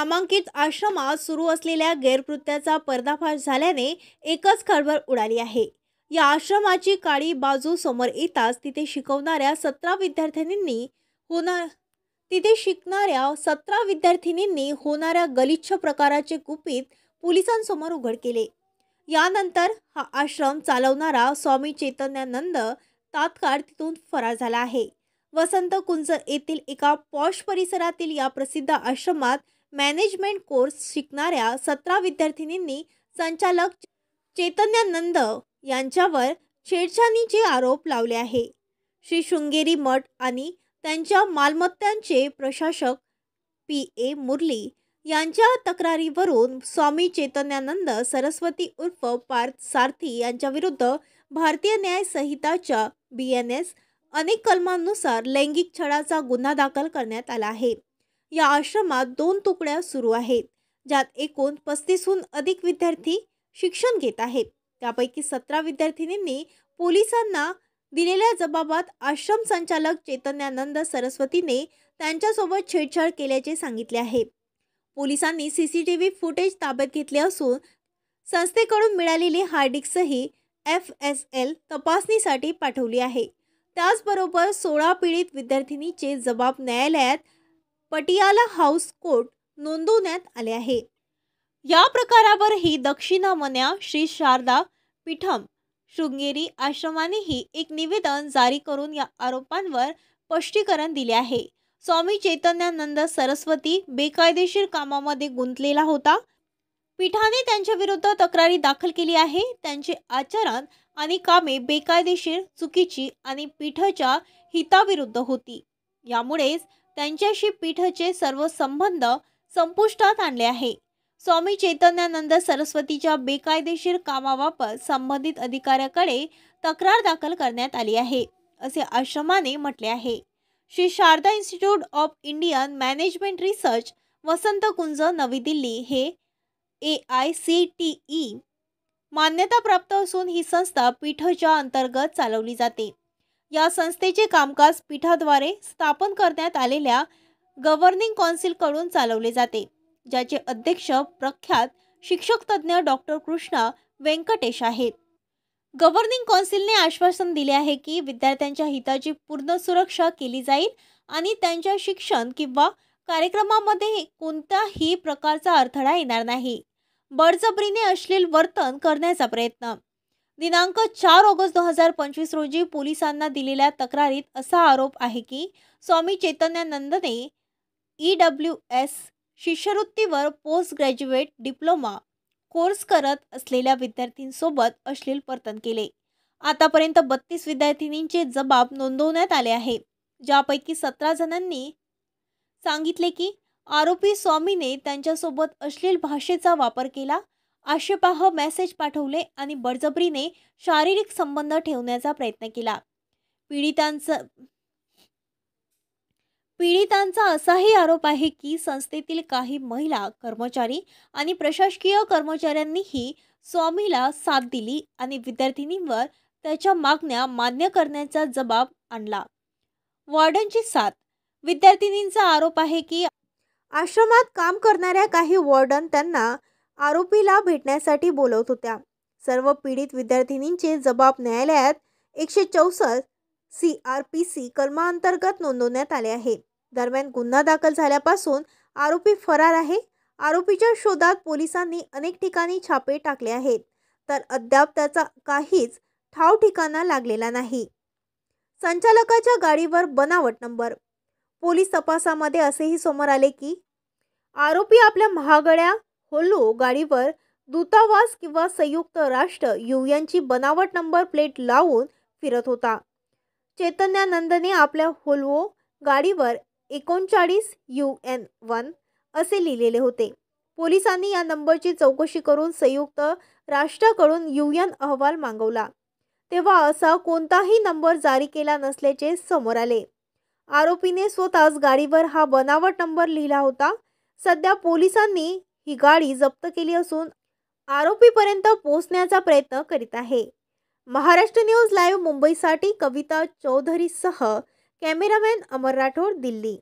नामांकित आश्रमात सुरू असलेल्या गैरकृत्याचा पर्दाफाश झाल्याने एकच खळबळ उडाली आहे। या आश्रमाची काळी बाजू समोर येताच तिथे शिकवणाऱ्या 17 विद्यार्थिनींनी होणाऱ्या गलिच्छ प्रकाराचे गुपित पोलिसांसमोर उघड केले। यानंतर हा आश्रम चालवणारा स्वामी चैतन्यानंद तात्काळ तिथून फरार झाला आहे। वसंत कुंज येथील एका पॉश परिसरातील या प्रसिद्ध आश्रमात मॅनेजमेंट कोर्स शिकणाऱ्या 17 विद्यार्थिनींनी संचालक चैतन्यानंद यांच्यावर छेडछाडीचे आरोप लावले आहे। श्री शृंगेरी मठ आणि त्यांच्या मालमत्तांचे प्रशासक पी.ए. मुरली यांच्या तक्रारीवरून स्वामी चैतन्यानंद सरस्वती उर्फ पार्थ सारथी यांच्याविरुद्ध भारतीय न्याय संहिताच्या BNS अनेक कलमांनुसार लैंगिक छळाचा गुन्हा दाखल करण्यात आला आहे। या आश्रमात 2 तुकड्या सुरू आहेत, ज्यात एकूण 35हून अधिक विद्यार्थी शिक्षण घेत आहेत। त्यापैकी 17 विद्यार्थिनींनी पोलिसांना दिलेल्या जबाबात आश्रम संचालक चैतन्यानंद सरस्वतीने त्यांच्यासोबत छेडछाड केल्याचे सांगितले आहे। पोलिसांनी CCTV फुटेज ताब्यात घेतले असून संस्थेकडून मिळालेली हार्ड डिस्कही FSL तपासणीसाठी पाठवली आहे। त्याचबरोबर 16 पीडित विद्यार्थिनीचे जबाब न्यायालयात पटियाला हाऊस कोर्ट नोंदवण्यात आले आहे। या प्रकारावरही दक्षिणामन्या श्री शारदा पीठम शृंगेरी आश्रमानेही एक निवेदन जारी करून या आरोपांवर स्पष्टीकरण दिले आहे। स्वामी चैतन्यानंद सरस्वती बेकायदेशीर कामामध्ये गुंतलेला होता। पीठाने त्यांच्या विरुद्ध तक्रारी दाखल केली आहे। त्यांचे आचरण आणि कामे बेकायदेशीर, चुकीची आणि पीठाच्या हिताविरुद्ध होती। यामुळेच त्यांच्याशी पीठाचे सर्व संबंध संपुष्टात आणले आहे। स्वामी चैतन्यानंद सरस्वतीच्या बेकायदेशीर कामाबाबत संबंधित अधिकाऱ्याकडे तक्रार दाखल करण्यात आली आहे, असे आश्रमाने म्हटले आहे। Shri Sharada institute of Indian management research, Vasant Kunj, Navi Delhi हे AICTE मान्यता प्राप्त असून ही संस्था पीठाच्या अंतर्गत चालवली जाते। या संस्थेचे कामकाज पीठाद्वारे स्थापन करण्यात आलेल्या गव्हर्निंग कौन्सिलकडून चालवले जाते, ज्याचे अध्यक्ष प्रख्यात शिक्षक तज्ञ डॉक्टर कृष्णा व्यंकटेश आहेत। गव्हर्निंग कौन्सिलने आश्वासन दिले आहे की विद्यार्थ्यांच्या हिताची पूर्ण सुरक्षा केली जाईल आणि त्यांच्या शिक्षण किंवा कार्यक्रमामध्ये कोणत्याही प्रकारचा अडथळा येणार नाही। बळजबरीने अश्लील वर्तन करण्याचा प्रयत्न। दिनांक 4 ऑगस्ट 2025 रोजी पोलिसांना दिलेल्या तक्रारीत असा आरोप आहे की स्वामी चैतन्यानंदने EWS शिष्यवृत्तीवर पोस्ट ग्रॅज्युएट डिप्लोमा कोर्स करत असलेल्या विद्यार्थ्यांसोबत अश्लील वर्तन केले। आतापर्यंत 32 विद्यार्थिनींचे जबाब नोंदवण्यात आले आहे, ज्यापैकी 17 जणांनी सांगितले की आरोपी स्वामीने त्यांच्यासोबत अश्लील भाषेचा वापर केला, आक्षेपार्ह मेसेज पाठवले आणि बळजबरीने शारीरिक संबंध ठेवण्याचा प्रयत्न केला। पीडितांचा असाही आरोप आहे की संस्थेतील काही महिला कर्मचारी आणि प्रशासकीय कर्मचाऱ्यांनीही स्वामीला साथ दिली आणि विद्यार्थिनींवर त्याच्या मागण्या मान्य करण्याचा दबाव आणला। वॉर्डनची साथ। विद्यार्थिनींचा आरोप आहे की आश्रमात काम करणाऱ्या काही वॉर्डन त्यांना आरोपीला भेटण्यासाठी बोलवत होत्या। सर्व पीडित विद्यार्थिनींचे जबाब न्यायालयात 164 CRPC कलमांतर्गत नोंदवण्यात आले आहेत। दरम्यान गुन्हा दाखल झाल्यापासून आरोपी फरार आहे। आरोपीच्या शोधात पोलिसांनी अनेक ठिकाणी छापे टाकले आहेत, तर अद्याप त्याचा काहीच ठाव ठिकाणा लागलेला नाही। संचालकाच्या गाडीवर बनावट नंबर। पोलीस तपासामध्ये असेही समोर आले की आरोपी आपल्या महागड्या होल्लो गाडीवर दूतावास किंवा संयुक्त राष्ट्र UN ची बनावट नंबर प्लेट लावून फिरत होता। चैतन्यानंदने आपल्या होल्वो गाडीवर 39 UN1 असे लिहिलेले होते। पोलिसांनी या नंबरची चौकशी करून संयुक्त राष्ट्राकडून UN अहवाल मागवला, तेव्हा असा कोणताही नंबर जारी केला नसल्याचे समोर आले। आरोपीने स्वतःच गाडीवर हा बनावट नंबर लिहिला होता। सध्या पोलिसांनी ही गाडी जप्त केली असून आरोपीपर्यंत पोहोचण्याचा प्रयत्न करीत आहे। महाराष्ट्र न्यूज लाईव्ह मुंबईसाठी कविता चौधरीसह कॅमेरामॅन अमर राठोड, दिल्ली।